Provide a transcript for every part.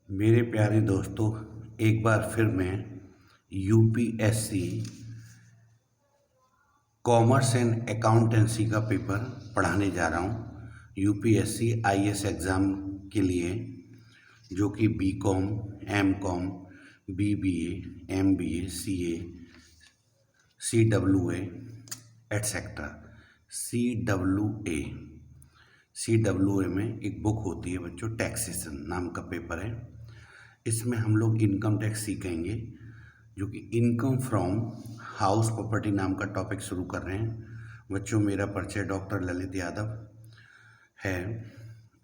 मेरे प्यारे दोस्तों, एक बार फिर मैं यूपीएससी कॉमर्स एंड अकाउंटेंसी का पेपर पढ़ाने जा रहा हूँ। यूपीएससी आईएएस एग्ज़ाम के लिए, जो कि BCom, MCom, BBA, MBA, CA, CWA etcetera. CWA में एक बुक होती है बच्चों, टैक्सेशन नाम का पेपर है। इसमें हम लोग इनकम टैक्स सीखेंगे, जो कि इनकम फ्रॉम हाउस प्रॉपर्टी नाम का टॉपिक शुरू कर रहे हैं। बच्चों, मेरा परिचय डॉक्टर ललित यादव है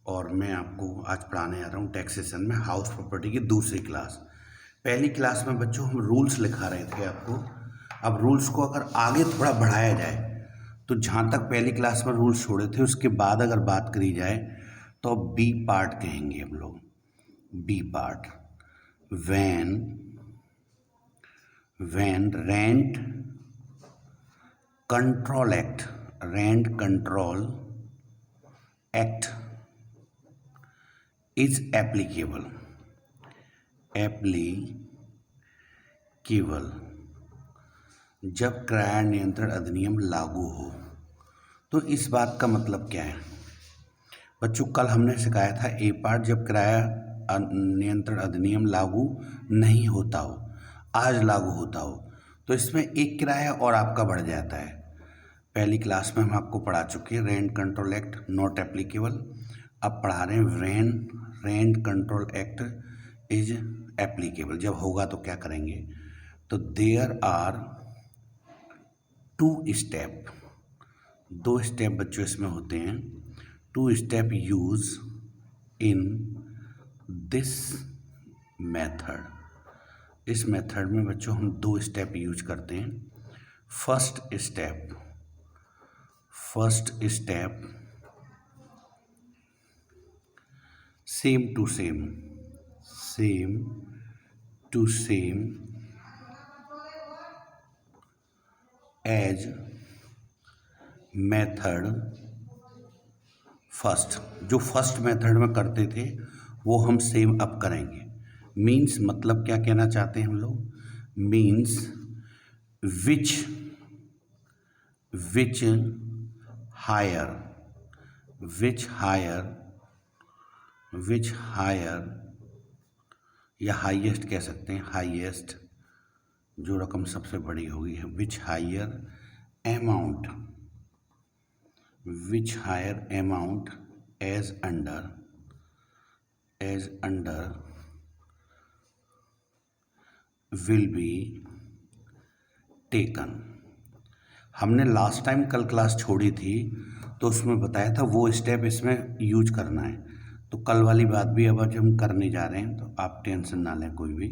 और मैं आपको आज पढ़ाने आ रहा हूँ टैक्सेशन में हाउस प्रॉपर्टी की दूसरी क्लास। पहली क्लास में बच्चों हम रूल्स लिखा रहे थे आपको। अब रूल्स को अगर आगे थोड़ा बढ़ाया जाए तो जहाँ तक पहली क्लास में रूल्स छोड़े थे उसके बाद अगर बात करी जाए तो अब बी पार्ट कहेंगे हम लोग। B part, when rent control act is applicable जब किराया नियंत्रण अधिनियम लागू हो। तो इस बात का मतलब क्या है बच्चों? कल हमने सिखाया था ए पार्ट, जब किराया नियंत्रण अधिनियम लागू नहीं होता हो, आज लागू होता हो, तो इसमें एक किराया और आपका बढ़ जाता है। पहली क्लास में हम आपको पढ़ा चुके हैं rent control act not applicable. अब पढ़ा रहे हैं when rent control act is applicable. जब होगा तो क्या करेंगे? तो देयर आर दो स्टेप बच्चों इसमें होते हैं। 2 step use in this method. इस मेथड में बच्चों हम 2 स्टेप यूज करते हैं। First step same to same as method first. जो फर्स्ट मेथड में करते थे वो हम सेम अब करेंगे। मीन्स मतलब क्या कहना चाहते हैं हम लोग? मीन्स विच हायर या हाईएस्ट कह सकते हैं, हाईएस्ट जो रकम सबसे बड़ी होगी है, which higher amount as under will be taken. हमने लास्ट टाइम कल क्लास छोड़ी थी तो उसमें बताया था वो स्टेप इसमें यूज करना है। तो कल वाली बात भी अब आज हम करने जा रहे हैं, तो आप टेंशन ना लें कोई भी।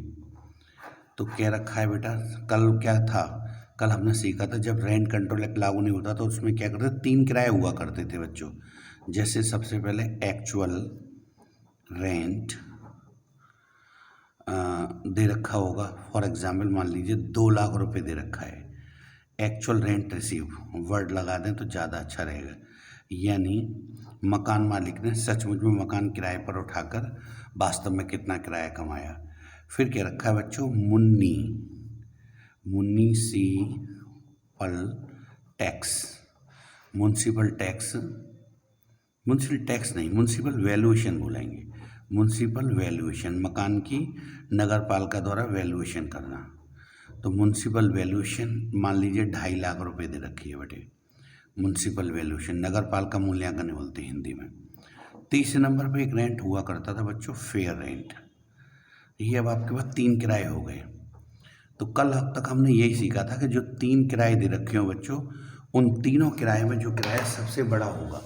तो क्या रखा है बेटा? कल क्या था? कल हमने सीखा था जब रेंट कंट्रोल एक्ट लागू नहीं होता तो उसमें क्या करते, 3 किराए हुआ करते थे बच्चों। जैसे सबसे पहले एक्चुअल रेंट दे रखा होगा। फॉर एग्जाम्पल मान लीजिए 2 लाख रुपए दे रखा है। एक्चुअल रेंट रिसीव वर्ड लगा दें तो ज़्यादा अच्छा रहेगा। यानी मकान मालिक ने सचमुच में मकान किराए पर उठाकर वास्तव में कितना किराया कमाया। फिर क्या रखा है बच्चों? म्युनिसिपल वैल्यूएशन बोलेंगे। म्युनिसिपल वैल्यूएशन, मकान की नगर पालिका द्वारा वैल्यूएशन करना। तो म्युनिसिपल वैल्यूएशन मान लीजिए 2.5 लाख रुपए दे रखी है बेटे। म्युनिसिपल वैल्यूएशन, नगर पालिका मूल्यांकन बोलते हैं हिंदी में। तीसरे नंबर पे एक रेंट हुआ करता था बच्चों, फेयर रेंट। ये अब आपके पास 3 किराए हो गए। तो कल तक हमने यही सीखा था कि जो 3 किराए दे रखे हो बच्चों, उन तीनों किराए में जो किराया सबसे बड़ा होगा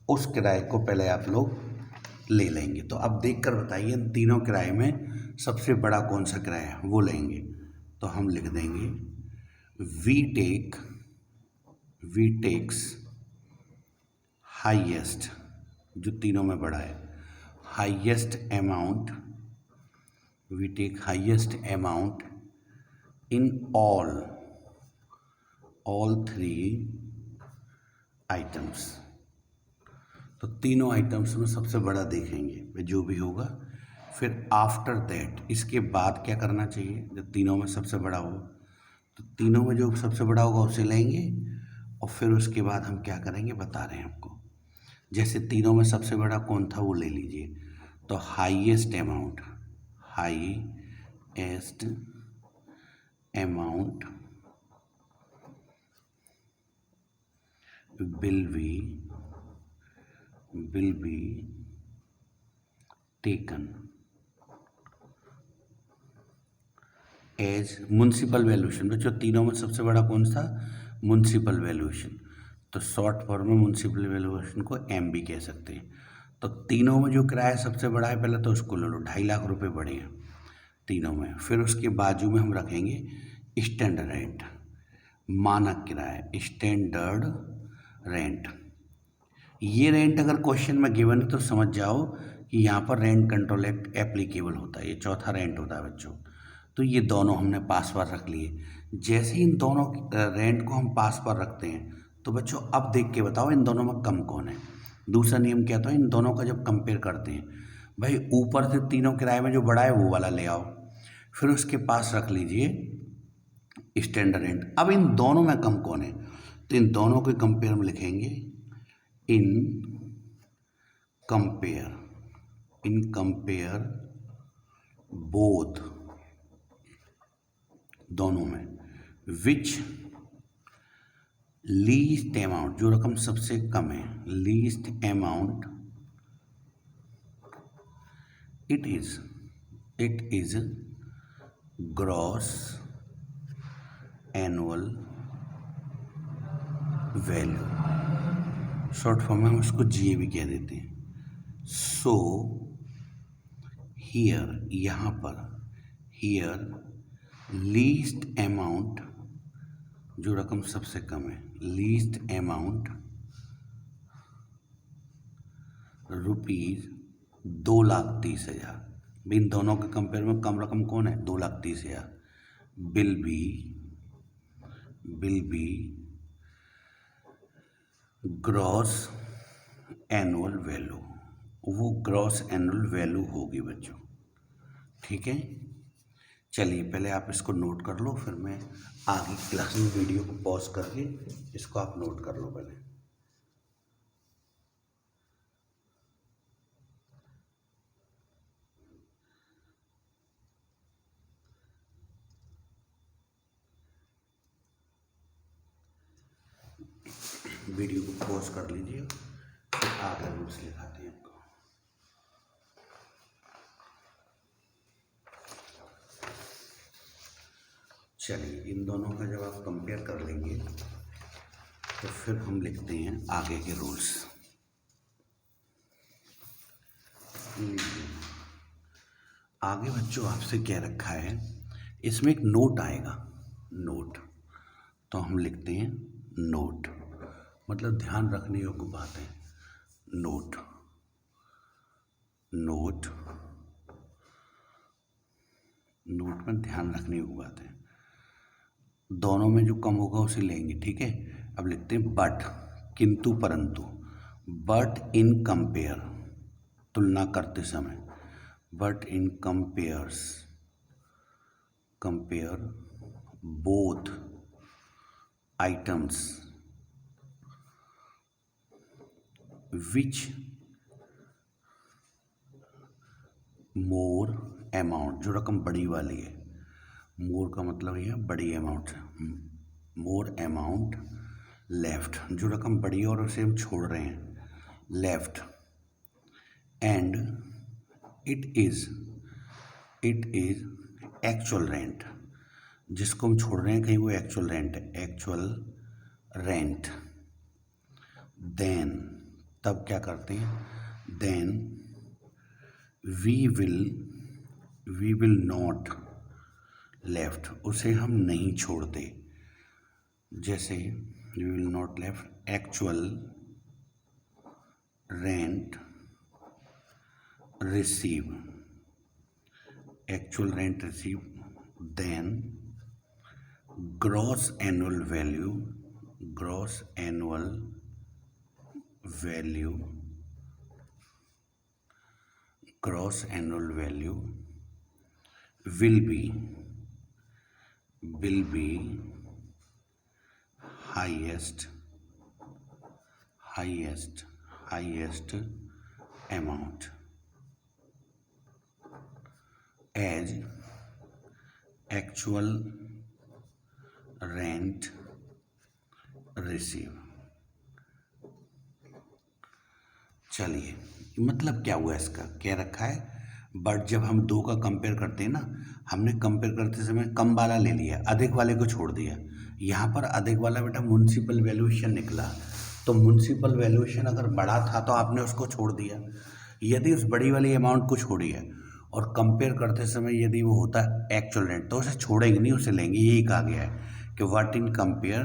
उस किराए को पहले आप लोग ले लेंगे। तो अब देख कर बताइए इन तीनों किराए में सबसे बड़ा कौन सा किराया है वो लेंगे। तो हम लिख देंगे वी टेक्स हाईएस्ट, जो तीनों में बड़ा है, highest amount, we take highest amount in all 3 items. तो तीनों आइटम्स में सबसे बड़ा देखेंगे जो भी होगा फिर आफ्टर दैट, इसके बाद क्या करना चाहिए, जब तीनों में सबसे बड़ा हो तो तीनों में जो सबसे बड़ा होगा उसे लेंगे और फिर उसके बाद हम क्या करेंगे बता रहे हैं आपको। जैसे तीनों में सबसे बड़ा कौन था वो ले लीजिए, तो highest amount, highest amount will be taken as municipal valuation. बच्चों तीनों में सबसे बड़ा कौन सा, म्युनिसिपल वैल्यूएशन, तो शॉर्ट फॉर्म में म्युनिसिपल वैल्यूएशन को एम भी कह सकते हैं। तो तीनों में जो किराया सबसे बड़ा है पहले तो उसको ले लो, 2.5 लाख रुपए बढ़े हैं तीनों में। फिर उसके बाजू में हम रखेंगे स्टैंडर्ड रेंट, मानक किराया, स्टैंडर्ड रेंट। ये रेंट अगर क्वेश्चन में गिवन है तो समझ जाओ कि यहाँ पर रेंट कंट्रोल एक्ट एप्लीकेबल होता है, ये चौथा रेंट होता है बच्चों। तो ये दोनों हमने पास पर रख लिए। जैसे ही इन दोनों रेंट को हम पास पर रखते हैं तो बच्चों अब देख के बताओ इन दोनों में कम कौन है। दूसरा नियम क्या था, इन दोनों का जब कंपेयर करते हैं, भाई ऊपर से तीनों किराए में जो बड़ा है वो वाला ले आओ, फिर उसके पास रख लीजिए स्टैंडर्ड रेंट। अब इन दोनों में कम कौन है, तो इन दोनों के कंपेयर में लिखेंगे इन कंपेयर बोथ, दोनों में, विच लीस्ट अमाउंट, जो रकम सबसे कम है, least amount, it is gross annual value, short form में हम उसको जीए भी कह देते हैं। सो हियर, यहाँ पर, हियर लीस्ट अमाउंट, जो रकम सबसे कम है, लीस्ट अमाउंट ₹2,30,000। इन दोनों के कंपेयर में कम रकम कौन है, 2,30,000। Will be gross annual value, वो ग्रॉस एनुअल वैल्यू होगी बच्चों, ठीक है। चलिए पहले आप इसको नोट कर लो, फिर मैं आगे क्लास में वीडियो को पॉज करके इसको आप नोट कर लो पहले। वीडियो को पॉज कर लीजिए, फिर आगे रूल्स लिखाते हैं आपको। चलिए इन दोनों का जब आप कंपेयर कर लेंगे तो फिर हम लिखते हैं आगे के रूल्स। आगे बच्चों आपसे क्या रखा है, इसमें एक नोट आएगा, नोट, तो हम लिखते हैं नोट, मतलब ध्यान रखने योग्य बात है। नोट में ध्यान रखने योग्य बात है। दोनों में जो कम होगा उसे लेंगे, ठीक है। अब लिखते हैं बट, किंतु परंतु, बट इन कंपेयर, तुलना करते समय, but in compare both items which more amount, जो रकम बड़ी वाली है, मोर का मतलब ये बड़ी अमाउंट, मोर अमाउंट लेफ्ट, जो रकम बड़ी है और उसे हम छोड़ रहे हैं, left, and it is actual rent, जिसको हम छोड़ रहे हैं कहीं वो एक्चुअल रेंट है, एक्चुअल रेंट, देन, तब क्या करते हैं, then we will not left, उसे हम नहीं छोड़ते। जैसे we will not left actual rent receive, then gross annual gross annual value will be highest amount as actual rent receive। चलिए, मतलब क्या हुआ, इसका क्या रखा है, बट जब हम दो का कंपेयर करते हैं ना, हमने कंपेयर करते समय कम वाला ले लिया, अधिक वाले को छोड़ दिया। यहाँ पर अधिक वाला बेटा म्युनिसिपल वैल्यूएशन निकला, तो म्युनिसिपल वैल्यूएशन अगर बड़ा था तो आपने उसको छोड़ दिया। यदि उस बड़ी वाली अमाउंट को छोड़िए और कंपेयर करते समय यदि वो होता है एक्चुअल रेंट, तो उसे छोड़ेंगे नहीं, उसे लेंगे। यही कहा गया है कि what in compare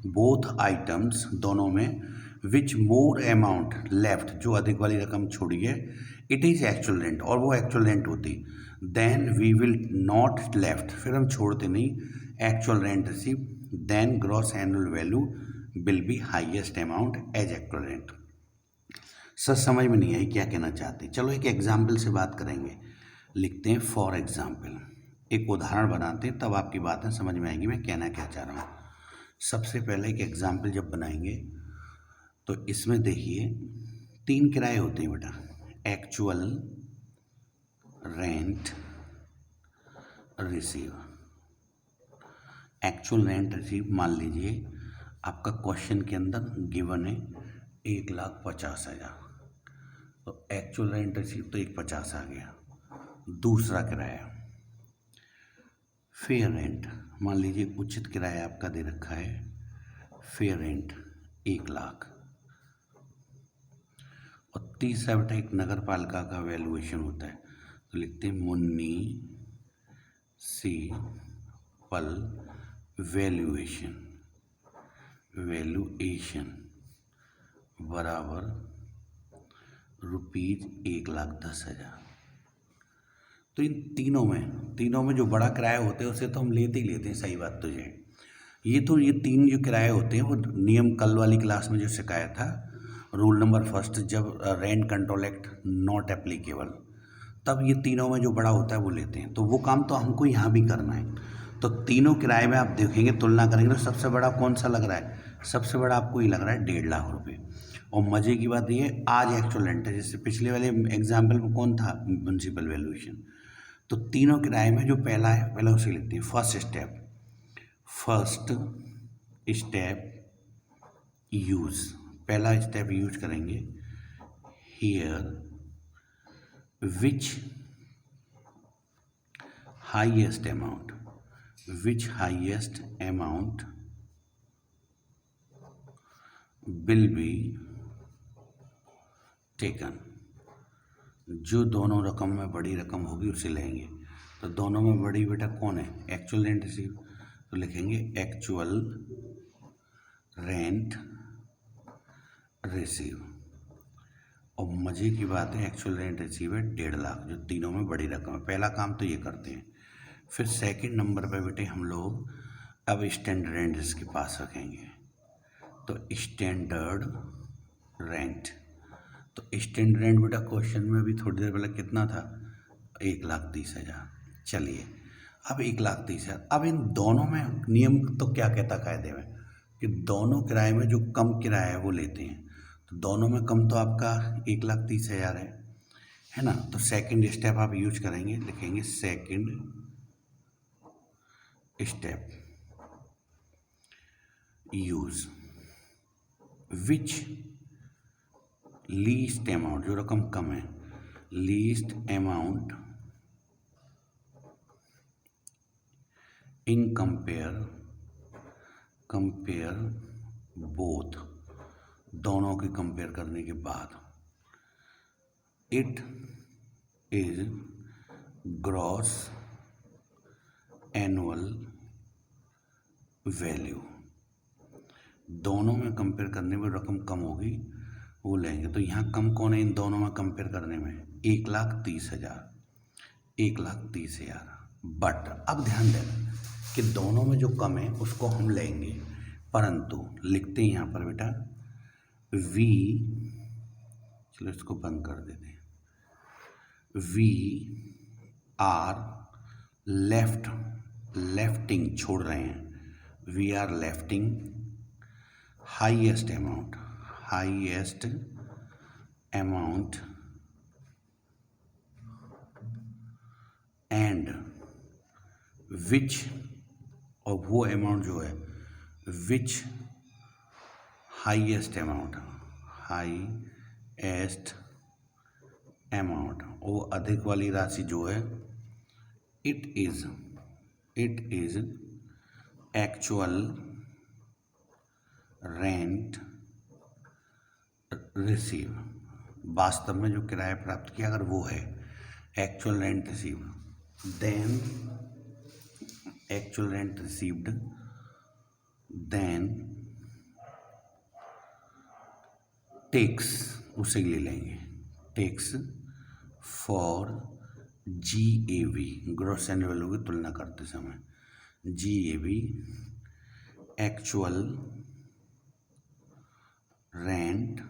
both items, दोनों में, विच मोर अमाउंट लेफ्ट, जो अधिक वाली रकम छोड़ी है, इट इज़ एक्चुअल रेंट, और वो एक्चुअल रेंट होती, then we will not left, फिर हम छोड़ते नहीं actual rent receive, then gross annual value will be highest amount as actual rent. Sir समझ में नहीं आई क्या कहना चाहते हैं। चलो एक एग्जाम्पल से बात करेंगे, लिखते हैं फॉर एग्जाम्पल, एक उदाहरण बनाते हैं, तब आपकी बातें समझ में आएंगी मैं कहना क्या चाह रहा हूँ। सबसे पहले एक एग्जाम्पल जब बनाएंगे तो इसमें देखिए 3 किराए होते हैं बेटा, actual rent receive. Actual rent receive मान लीजिए आपका क्वेश्चन के अंदर गिवन है 1,50,000, तो एक्चुअल रेंट रिसीव तो 1,50,000 आ गया। दूसरा किराया फेयर रेंट, मान लीजिए उचित किराया आपका दे रखा है, फेयर रेंट 1,00,000। और तीसरा बेटा एक नगर पालिका का वैल्यूएशन होता है, तो लिखते हैं मुन्सिपल वैल्यूएशन बराबर ₹1,10,000। तो इन तीनों में जो बड़ा किराया होते हैं उसे तो हम लेते ही लेते हैं, सही बात तो ये 3 जो किराए होते हैं वो नियम कल वाली क्लास में जो सिखाया था, रूल नंबर फर्स्ट, जब rent control act not applicable, तब ये तीनों में जो बड़ा होता है वो लेते हैं। तो वो काम तो हमको यहाँ भी करना है। तो तीनों किराए में आप देखेंगे, तुलना करेंगे, तो सबसे बड़ा कौन सा लग रहा है, सबसे बड़ा आपको ये लग रहा है 1.5 लाख रुपये। और मज़े की बात ये आज एक्चुअल रेंट है, जैसे पिछले वाले एग्जाम्पल में कौन था, म्युनिसिपल वैल्यूएशन। तो तीनों किराए में जो पहला है, पहले उसे लिखते हैं फर्स्ट स्टेप यूज़, पहला स्टेप यूज करेंगे here which highest amount will be taken, जो दोनों रकम में बड़ी रकम होगी उसे लेंगे। तो दोनों में बड़ी बेटा कौन है, एक्चुअल रेंट रिसीव, तो लिखेंगे एक्चुअल रेंट रिसीव। और मज़े की बात है एक्चुअल रेंट रिसीव है 1.5 लाख, जो तीनों में बड़ी रकम है। पहला काम तो ये करते हैं। फिर सेकंड नंबर पे बेटे हम लोग अब स्टैंडर्ड रेंट इसके पास रखेंगे, तो स्टैंडर्ड रेंट, तो स्टैंडर्ड रेंट बेटा क्वेश्चन में अभी थोड़ी देर पहले कितना था, 1,30,000। चलिए अब 1,30,000, अब इन दोनों में नियम तो क्या कहता कायदे में कि दोनों किराए में जो कम किराया है वो लेते हैं। तो दोनों में कम तो आपका 1,30,000 है ना। तो सेकंड स्टेप आप यूज करेंगे, लिखेंगे second step use which least amount, जो रकम कम है, least amount in compare both, दोनों के कंपेयर करने के बाद, it is gross annual value, दोनों में कंपेयर करने में रकम कम होगी वो लेंगे। तो यहाँ कम कौन है इन दोनों में कंपेयर करने में, 1,30,000। बट अब ध्यान देना कि दोनों में जो कम है उसको हम लेंगे, परंतु लिखते हैं यहाँ पर बेटा वी, चलो इसको बंद कर देते हैं, वी आर लेफ्टिंग छोड़ रहे हैं, we are lefting highest amount and which, और वो अमाउंट जो है विच हाईएस्ट अमाउंट, वो अधिक वाली राशि जो है it is actual rent receive, वास्तव में जो किराया प्राप्त किया अगर वो है actual rent receive, then actual rent received, then takes, उसे ले लेंगे, takes for GAV, gross annual value की तुलना करते समय, GAV actual rent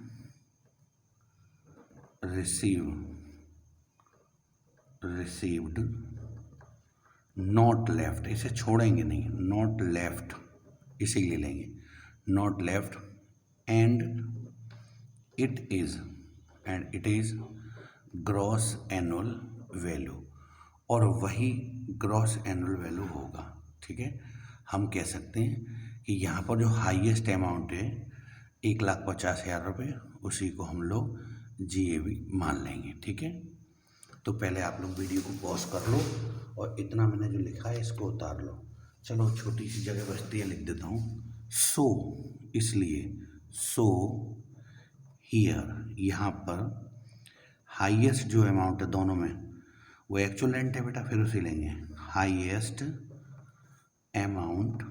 received not left, इसे छोड़ेंगे नहीं, नॉट लेफ्ट इसे ले लेंगे, not left and it is gross annual value, और वही ग्रॉस एनुअल वैल्यू होगा। ठीक है, हम कह सकते हैं कि यहाँ पर जो हाईएस्ट अमाउंट है 1,50,000 रुपये, उसी को हम लोग GAV मान लेंगे। ठीक है, तो पहले आप लोग वीडियो को पॉज कर लो और इतना मैंने जो लिखा है इसको उतार लो। चलो छोटी सी जगह बचती है, लिख देता हूँ सो, इसलिए सो हियर, यहाँ पर हाईएस्ट जो अमाउंट है दोनों में वो एक्चुअल रेंट है बेटा, फिर उसे लेंगे, highest amount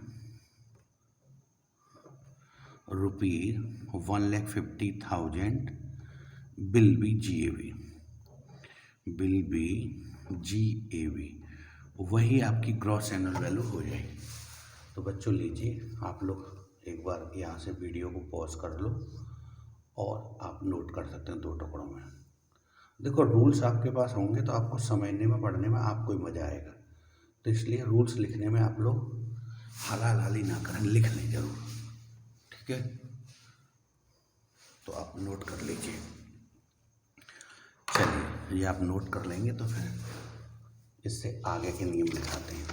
₹1,50,000 will be GAV, वही आपकी ग्रॉस एनुअल वैल्यू हो जाएगी। तो बच्चों लीजिए, आप लोग एक बार यहाँ से वीडियो को पॉज कर लो और आप नोट कर सकते हैं 2 टुकड़ों में। देखो रूल्स आपके पास होंगे तो आपको समझने में पढ़ने में आपको ही मज़ा आएगा, तो इसलिए रूल्स लिखने में आप लोग हलाली ना करें, लिख लें जरूर। ठीक है, तो आप नोट कर लीजिए। चलिए, ये आप नोट कर लेंगे तो फिर इससे आगे के नियम लिखाते हैं।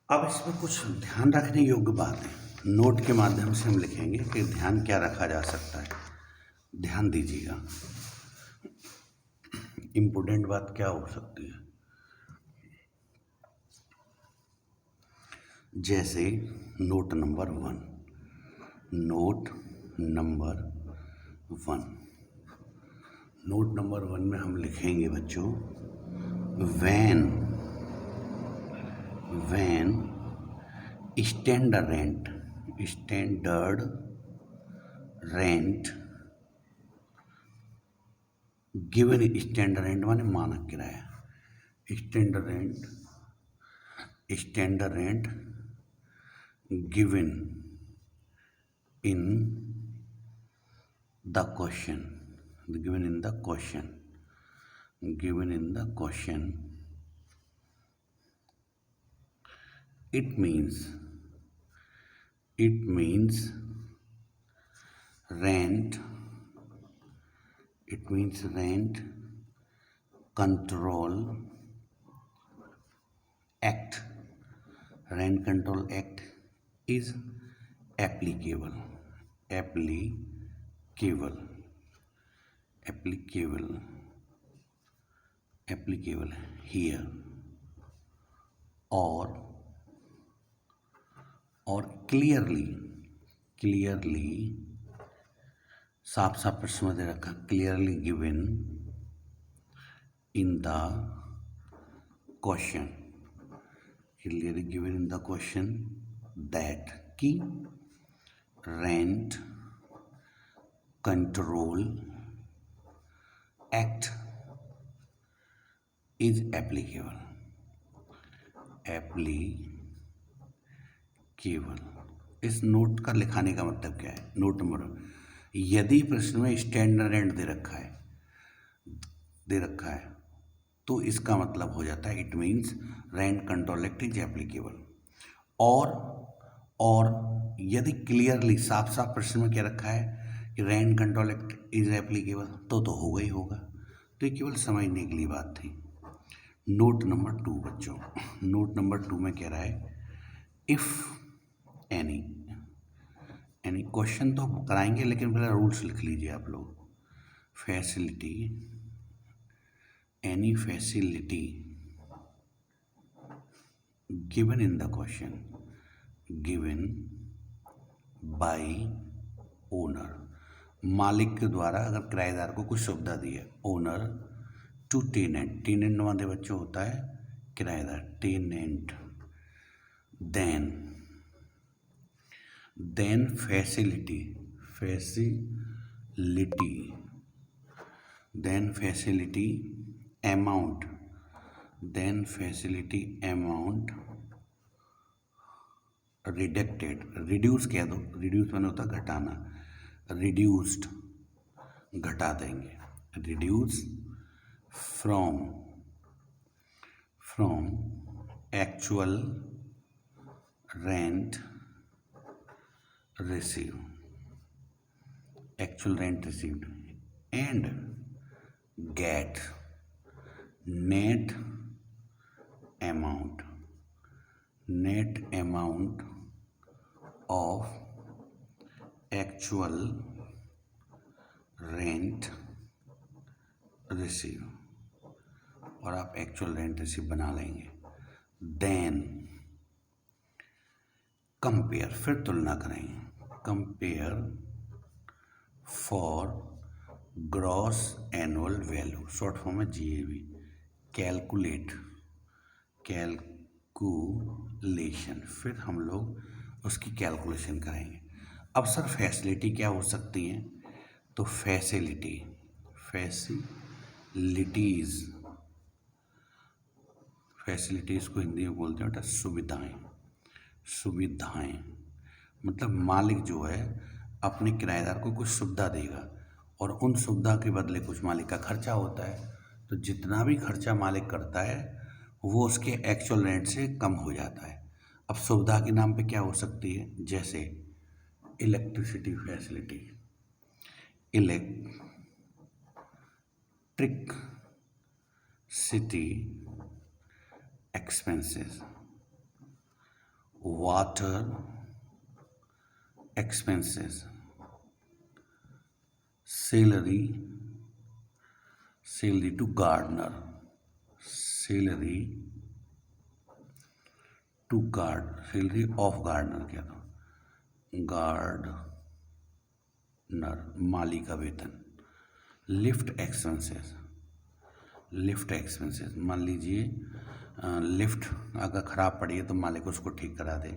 अब इसमें कुछ ध्यान रखने योग्य बात है, नोट के माध्यम से हम लिखेंगे कि ध्यान क्या रखा जा सकता है। ध्यान दीजिएगा, इम्पोर्टेंट बात क्या हो सकती है, जैसे नोट नंबर 1, नोट नंबर 1 में हम लिखेंगे बच्चों when standard rent given, standard rent माने मानक किराया, standard rent given in the question, it means rent control act is applicable here, और क्लियरली साफ साफ प्रश्न में दे रखा, clearly given in the question that की rent control act is applicable, applicable. इस नोट का लिखाने का मतलब क्या है? नोट नंबर, यदि प्रश्न में स्टैंडर्ड रेंट दे रखा है तो इसका मतलब हो जाता है it means rent control act is applicable. और यदि क्लियरली साफ साफ प्रश्न में क्या रखा है कि rent control act is applicable तो होगा ही होगा। तो ये केवल समझने के लिए बात थी। नोट नंबर 2 बच्चों, नोट नंबर 2 में कह रहा है इफ एनी क्वेश्चन तो कराएंगे लेकिन पहले रूल्स लिख लीजिए आप लोग। Facility, any facility given in the question, given by owner, मालिक के द्वारा अगर किराएदार को कुछ सुविधा दी है, ओनर टू टेनेंट, टेनेंट वाले बच्चों होता है किराएदार, tenant, then facility, then facility amount, reducted, reduce कह दो, reduce मैंने होता घटाना, reduced घटा देंगे, reduce from actual rent received, and get net amount of actual rent receive, और आप एक्चुअल रेंट रिसीव बना लेंगे। देन कंपेयर, फिर तुलना करेंगे, compare for gross annual value, short form है GAV, कैलकुलेशन, फिर हम लोग उसकी कैलकुलेशन करेंगे। अब सर फैसिलिटी क्या हो सकती हैं? तो फैसिलिटीज़ को हिंदी में बोलते हैं बेटा सुविधाएं। मतलब मालिक जो है अपने किराएदार को कुछ सुविधा देगा और उन सुविधा के बदले कुछ मालिक का खर्चा होता है, तो जितना भी खर्चा मालिक करता है वो उसके एक्चुअल रेंट से कम हो जाता है। अब सुविधा के नाम पे क्या हो सकती है? जैसे electricity facility, electric city expenses, water expenses, salary to gardener, salary of gardener, क्या था? गार्डनर, माली का वेतन। लिफ्ट एक्सपेंसेस, मान लीजिए लिफ्ट अगर ख़राब पड़ी है तो मालिक उसको ठीक करा दे।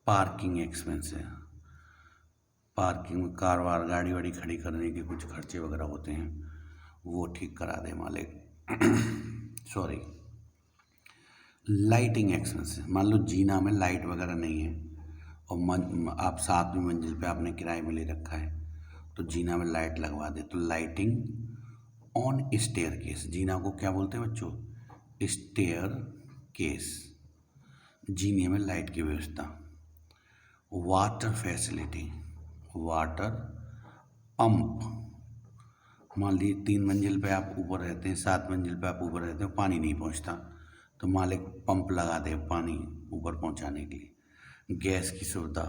पार्किंग एक्सपेंसेस, पार्किंग में कार वार गाड़ी वाड़ी खड़ी करने के कुछ खर्चे वगैरह होते हैं वो ठीक करा दे मालिक। सॉरी, लाइटिंग एक्सपेंसेस, मान लो जीना में लाइट वगैरह नहीं है और आप 7वीं मंजिल पे आपने किराए में ले रखा है तो जीना में लाइट लगवा दे, तो लाइटिंग ऑन स्टेयरकेस, जीना को क्या बोलते हैं बच्चों? स्टेयरकेस, जीने में लाइट की व्यवस्था। वाटर फैसिलिटी, वाटर पंप, मान लीजिए 3 मंजिल पे आप ऊपर रहते हैं, 7 मंजिल पे आप ऊपर रहते हैं, पानी नहीं पहुंचता तो मालिक पंप लगा दे पानी ऊपर पहुंचाने के लिए। गैस की सुविधा,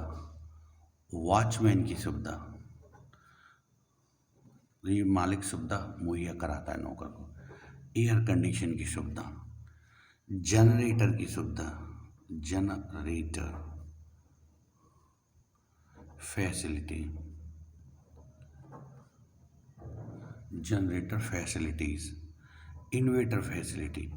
वॉचमैन की सुविधा, ये मालिक सुविधा मुहैया कराता है नौकर को। एयर कंडीशन की सुविधा, जनरेटर की सुविधा, generator facilities, inverter facilities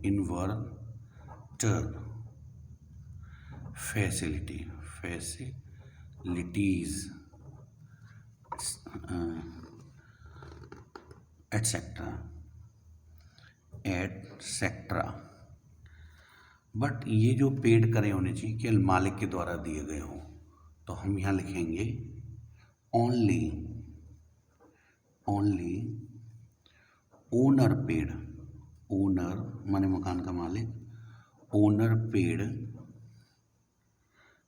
etcetera. Etcetera. But ये जो पेड करे होने चाहिए केवल मालिक के द्वारा दिए गए हों, तो हम यहाँ लिखेंगे ओनली ओनर पेड। ओनर माने मकान का मालिक, owner paid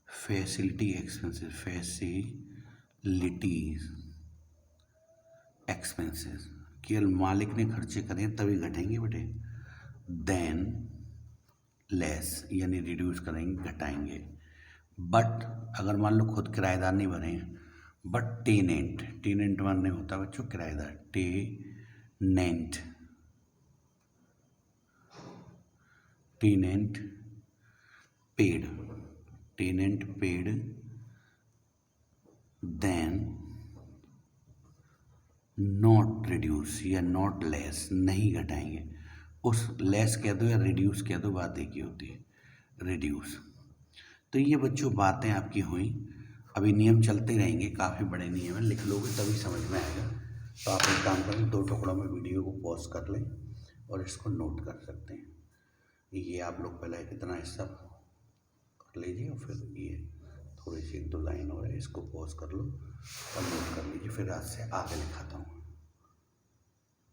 facility expenses, facilities expenses केवल मालिक ने खर्चे करें तभी घटेंगे बेटे। देन लेस यानी रिड्यूस करेंगे, घटाएंगे। बट अगर मान लो खुद किराएदार नहीं बने, बट टेनेंट मानने होता है बच्चों किराएदार, tenant paid then not reduce या नॉट लेस, नहीं घटाएंगे। उस लेस कह दो या रिड्यूस कह दो, बात एक ही होती है, रिड्यूस। तो ये बच्चों बातें आपकी हुई, अभी नियम चलते रहेंगे, काफ़ी बड़े नियम हैं, लिख लोगे तभी समझ में आएगा। तो आप एक काम करें, 2 टुकड़ों में वीडियो को पॉज कर लें और इसको नोट कर सकते हैं। ये आप लोग पहले इतना हिस्सा कर लीजिए और फिर ये थोड़ी सी 1-2 लाइन और है, इसको पॉज कर लो और नोट कर लीजिए, फिर आज से आगे लिखाता हूँ।